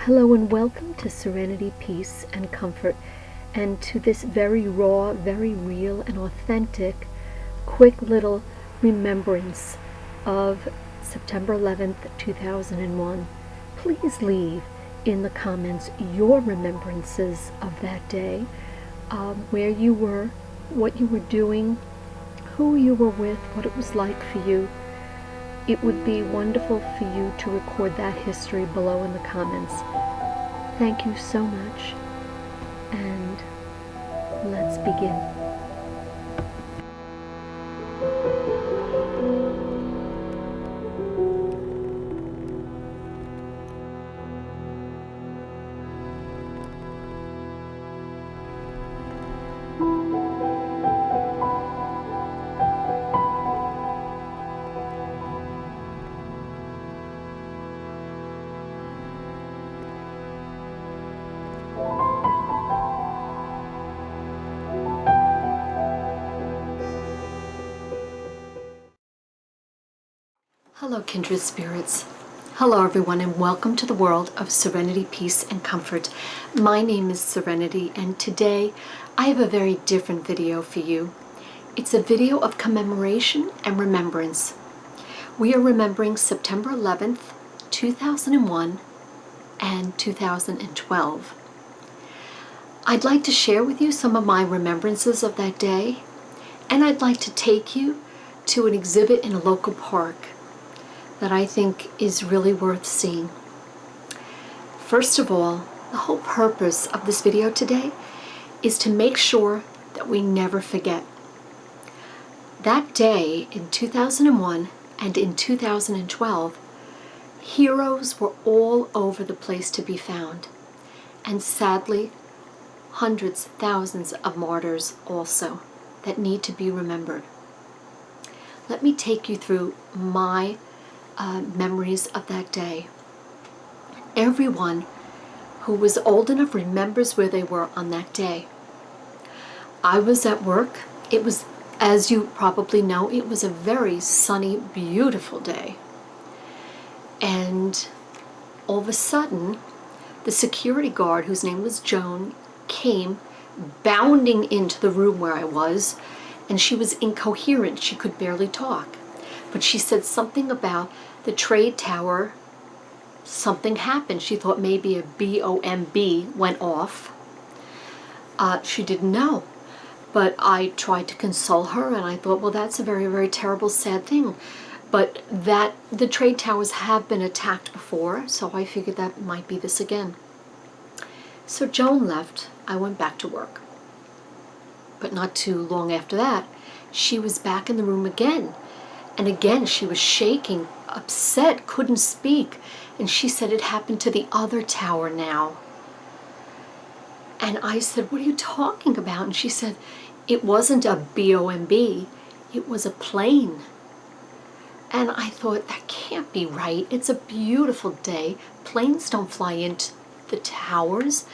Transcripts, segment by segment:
Hello and welcome to Serenity, Peace, and Comfort, and to this very raw, very real, and authentic, quick little remembrance of September 11th, 2001. Please leave in the comments your remembrances of that day, where you were, what you were doing, who you were with, what it was like for you. It would be wonderful for you to record that history below in the comments. Thank you so much, and let's begin. Hello, kindred spirits. Hello, everyone, and welcome to the world of Serenity, Peace, and Comfort. My name is Serenity, and today I have a very different video for you. It's a video of commemoration and remembrance. We are remembering September 11th, 2001 and 2012. I'd like to share with you some of my remembrances of that day, and I'd like to take you to an exhibit in a local park that I think is really worth seeing. First of all, the whole purpose of this video today is to make sure that we never forget. That day in 2001 and in 2012, heroes were all over the place to be found. And sadly, hundreds, thousands of martyrs also that need to be remembered. Let me take you through my memories of that day. Everyone who was old enough remembers where they were on that day. I was at work. It was, as you probably know, it was a very sunny, beautiful day. And all of a sudden, the security guard, whose name was Joan, came bounding into the room where I was, and she was incoherent. She could barely talk. But she said something about the trade tower. Something happened. She thought maybe a bomb went off. She didn't know. But I tried to console her, and I thought, well, that's a very, very terrible, sad thing. But that the trade towers have been attacked before, so I figured that might be this again. So Joan left. I went back to work. But not too long after that, she was back in the room again. And again, she was shaking, upset, couldn't speak. And she said it happened to the other tower now. And I said, what are you talking about? And she said, it wasn't a bomb, it was a plane. And I thought, that can't be right. It's a beautiful day. Planes don't fly into the towers.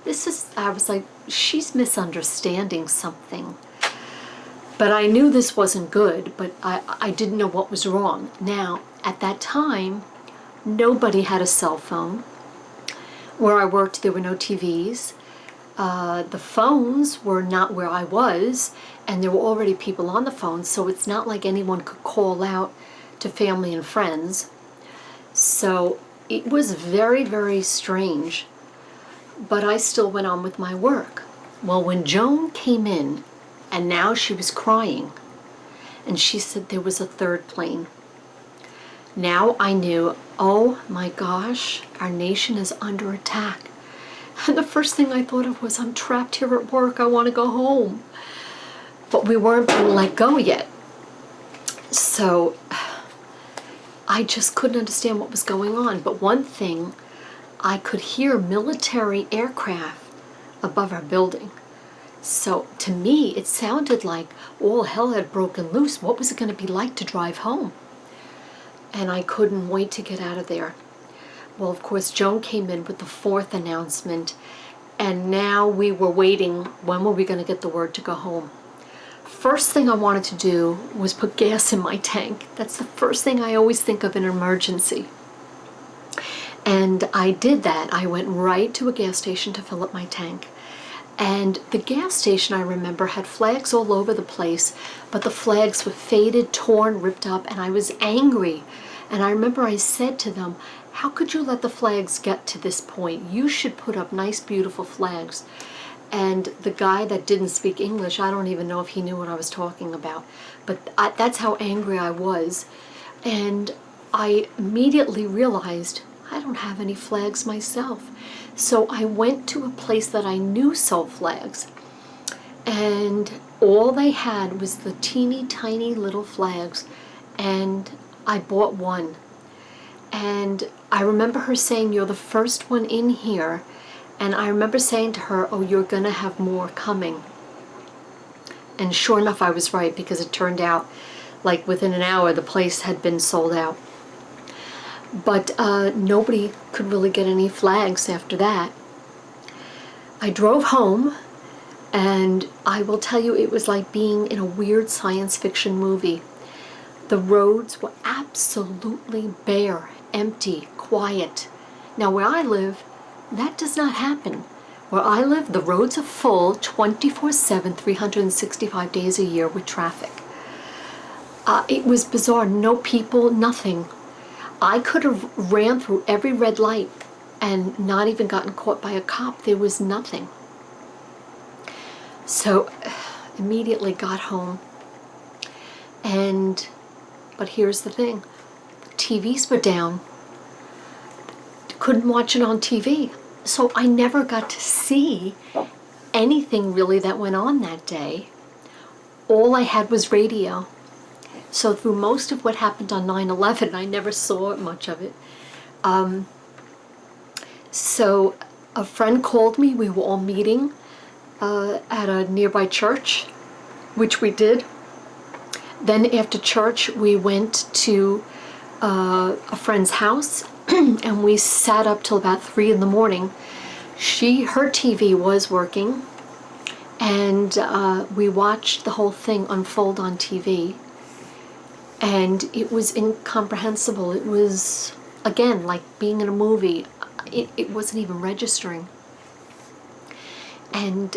I was like, she's misunderstanding something. But I knew this wasn't good, but I didn't know what was wrong. Now, at that time, nobody had a cell phone. Where I worked, there were no TVs. The phones were not where I was, and there were already people on the phone, so it's not like anyone could call out to family and friends. So it was very, very strange, but I still went on with my work. Well, when Joan came in, and now she was crying, and she said there was a third plane. Now I knew, oh my gosh, our nation is under attack. And the first thing I thought of was, I'm trapped here at work, I want to go home. But we weren't being let go yet. So I just couldn't understand what was going on. But one thing, I could hear military aircraft above our building. So to me, it sounded like all hell had broken loose. What was it going to be like to drive home? And I couldn't wait to get out of there. Well, of course, Joan came in with the fourth announcement, and now we were waiting. When were we going to get the word to go home? First thing I wanted to do was put gas in my tank. That's the first thing I always think of in an emergency. And I did that. I went right to a gas station to fill up my tank. And the gas station, I remember, had flags all over the place, but the flags were faded, torn, ripped up, and I was angry. And I remember I said to them, how could you let the flags get to this point? You should put up nice, beautiful flags. And the guy that didn't speak English, I don't even know if he knew what I was talking about, but that's how angry I was. And I immediately realized I don't have any flags myself. So I went to a place that I knew sold flags, and all they had was the teeny tiny little flags, and I bought one. And I remember her saying, you're the first one in here. And I remember saying to her, oh, you're gonna have more coming. And sure enough, I was right, because it turned out like within an hour the place had been sold out. But nobody could really get any flags after that. I drove home, and I will tell you, it was like being in a weird science fiction movie. The roads were absolutely bare, empty, quiet. Now where I live, that does not happen. Where I live, the roads are full 24/7, 365 days a year with traffic. It was bizarre. No people, nothing. I could have ran through every red light and not even gotten caught by a cop. There was nothing. So immediately got home. But here's the thing. The TVs were down. Couldn't watch it on TV. So I never got to see anything really that went on that day. All I had was radio. So through most of what happened on 9/11, I never saw much of it. So a friend called me. We were all meeting at a nearby church, which we did. Then after church, we went to a friend's house, and we sat up till about 3 in the morning. Her TV was working, and we watched the whole thing unfold on TV. And it was incomprehensible. It was, again, like being in a movie. It wasn't even registering. And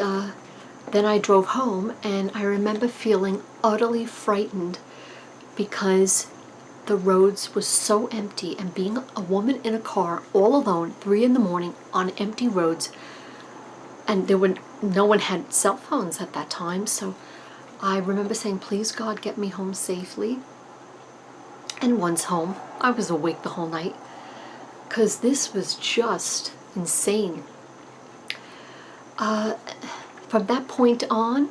then I drove home, and I remember feeling utterly frightened because the roads were so empty, and being a woman in a car all alone, 3 in the morning on empty roads, and no one had cell phones at that time. So I remember saying, please God, get me home safely. And once home, I was awake the whole night, because this was just insane. From that point on,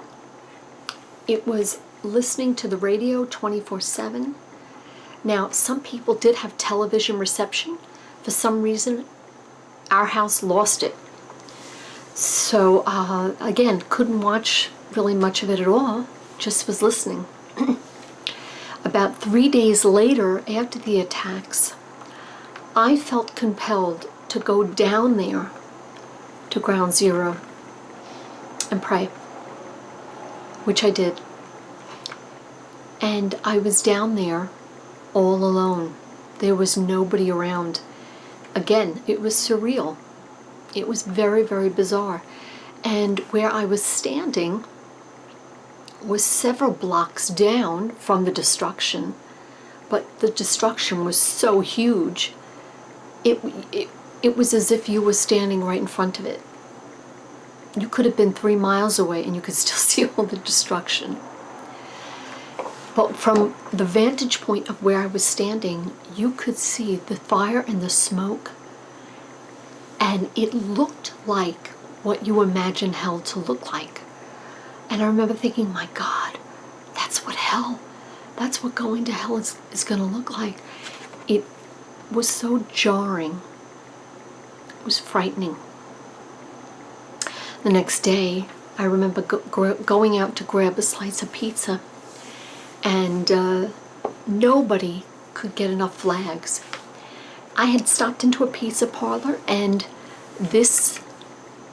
it was listening to the radio 24/7. Now, some people did have television reception. For some reason, our house lost it. So, again, couldn't watch really much of it at all, just was listening. About 3 days later, after the attacks, I felt compelled to go down there to Ground Zero and pray, which I did. And I was down there all alone. There was nobody around. Again, it was surreal. It was very, very bizarre. And where I was standing was several blocks down from the destruction, but the destruction was so huge. It was as if you were standing right in front of it. You could have been 3 miles away and you could still see all the destruction. But from the vantage point of where I was standing, you could see the fire and the smoke, and it looked like what you imagine hell to look like. And I remember thinking, my God, that's what going to hell is going to look like. It was so jarring. It was frightening. The next day, I remember going out to grab a slice of pizza, and nobody could get enough flags. I had stopped into a pizza parlor, and this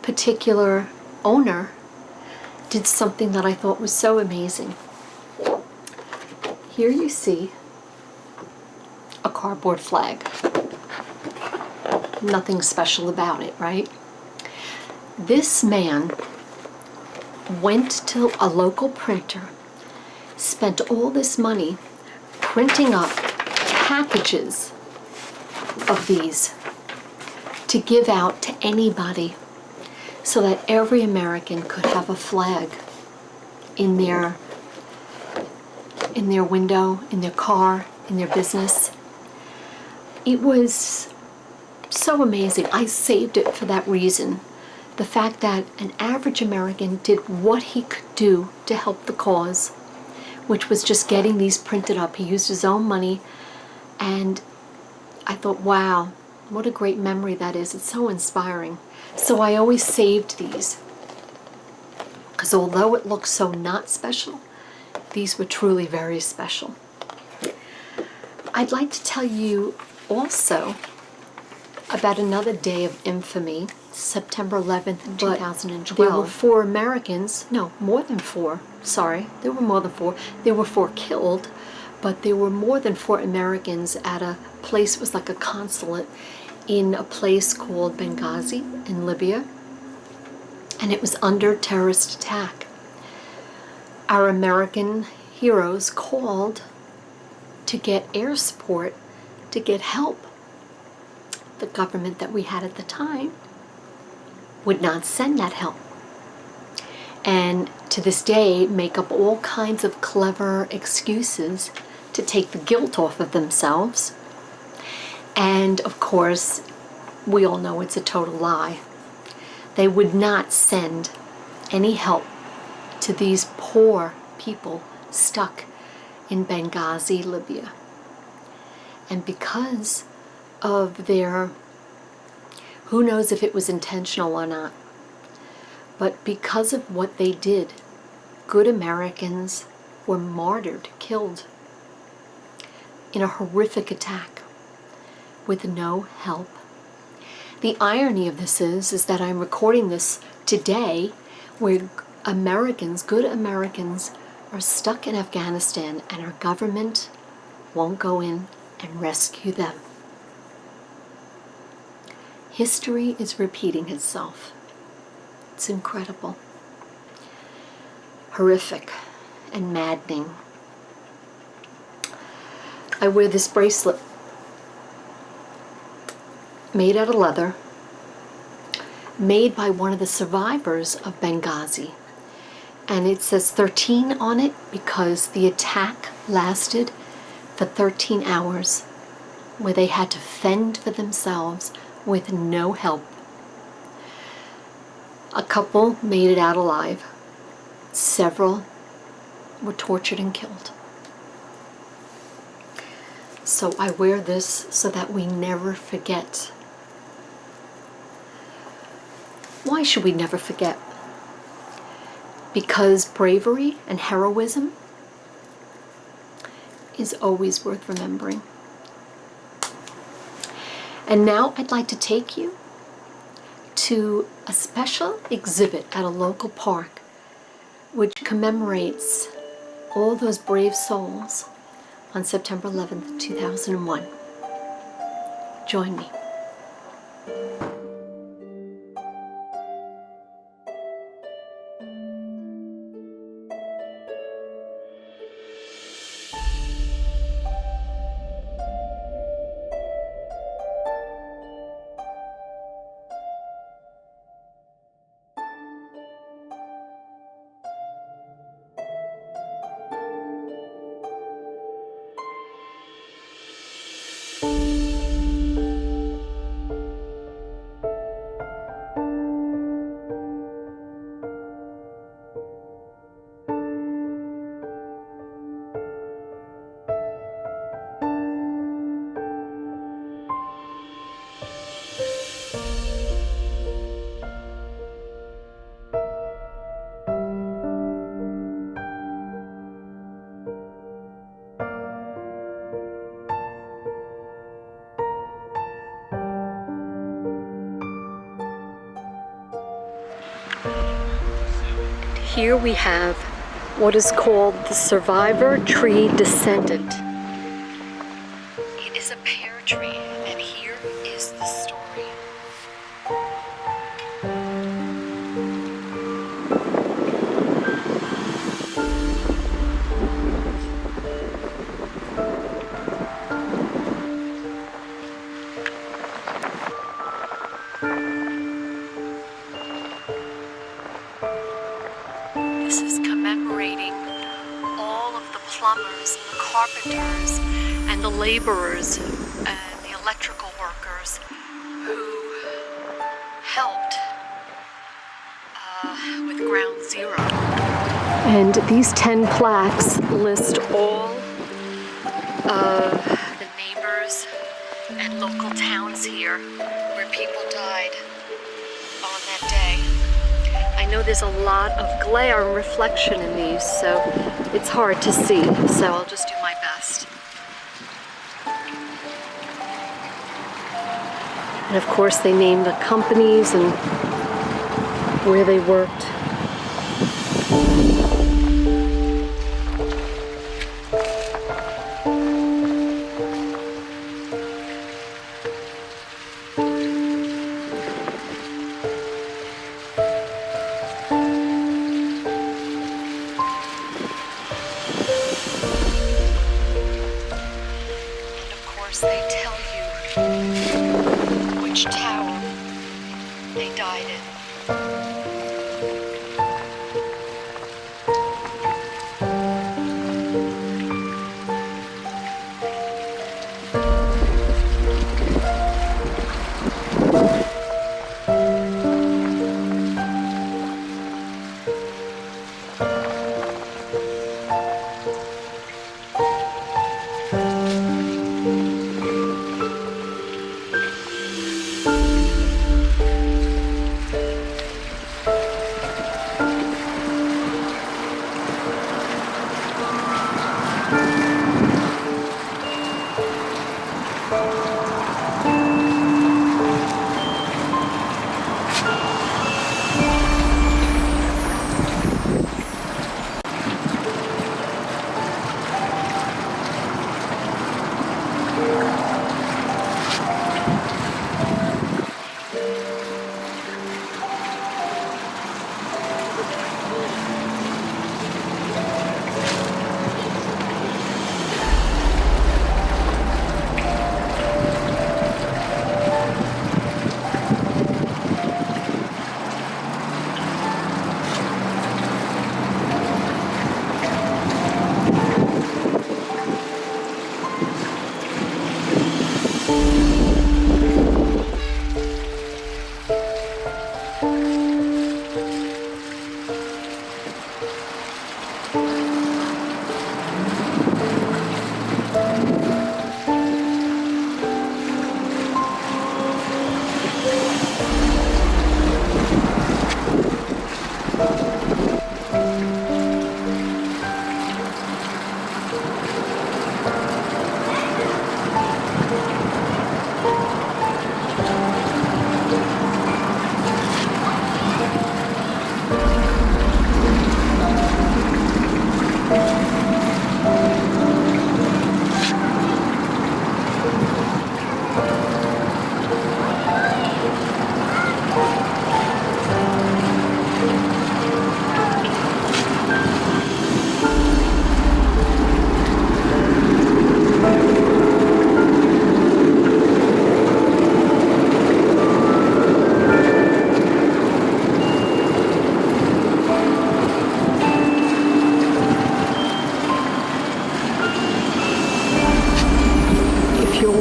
particular owner did something that I thought was so amazing. Here you see a cardboard flag. nothing special about it, right? This man went to a local printer, spent all this money printing up packages of these to give out to anybody so that every American could have a flag in their window, in their car, in their business. It was so amazing. I saved it for that reason. The fact that an average American did what he could do to help the cause, which was just getting these printed up. He used his own money, and I thought, wow, what a great memory that is. It's so inspiring. So I always saved these, because although it looks so not special, these were truly very special. I'd like to tell you also about another day of infamy, September 11th, 2012. There were 4 Americans, no, more than 4, sorry, there were more than 4. There were 4 killed, but there were more than 4 Americans at a place, it was like a consulate, in a place called Benghazi in Libya, and it was under terrorist attack. Our American heroes called to get air support, to get help. The government that we had at the time would not send that help, and to this day make up all kinds of clever excuses to take the guilt off of themselves. And of course, we all know it's a total lie. They would not send any help to these poor people stuck in Benghazi, Libya. And because of their, who knows if it was intentional or not, but because of what they did, good Americans were martyred, killed in a horrific attack with no help. The irony of this is that I'm recording this today where Americans, good Americans, are stuck in Afghanistan and our government won't go in and rescue them. History is repeating itself. It's incredible, horrific, and maddening. I wear this bracelet made out of leather, made by one of the survivors of Benghazi. And it says 13 on it because the attack lasted for 13 hours, where they had to fend for themselves with no help. A couple made it out alive. Several were tortured and killed. So I wear this so that we never forget. Why should we never forget? Because bravery and heroism is always worth remembering. And now I'd like to take you to a special exhibit at a local park which commemorates all those brave souls on September 11th, 2001. Join me. Here we have what is called the survivor tree descendant. It is a pear tree, and here is the story. plumbers and the carpenters and the laborers and the electrical workers who helped with Ground Zero. And these 10 plaques list all of the neighbors and local towns here where people died on that day. I know there's a lot of glare and reflection in these, so it's hard to see, so I'll just do my best. And of course they named the companies and where they worked. They tell you which tower they died in.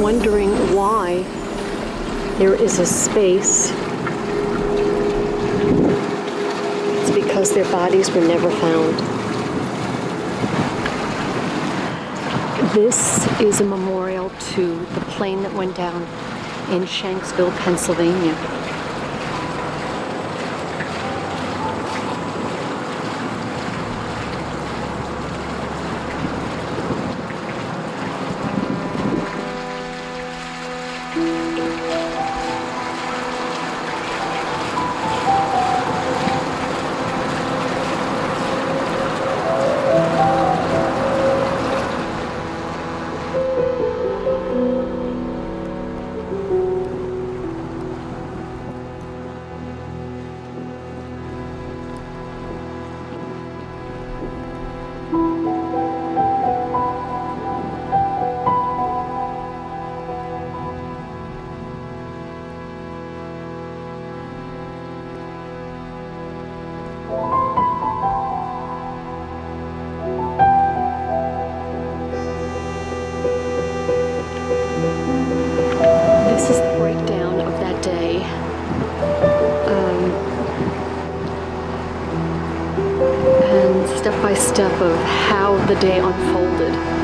Wondering why there is a space, it's because their bodies were never found. This is a memorial to the plane that went down in Shanksville, Pennsylvania. step by step of how the day unfolded.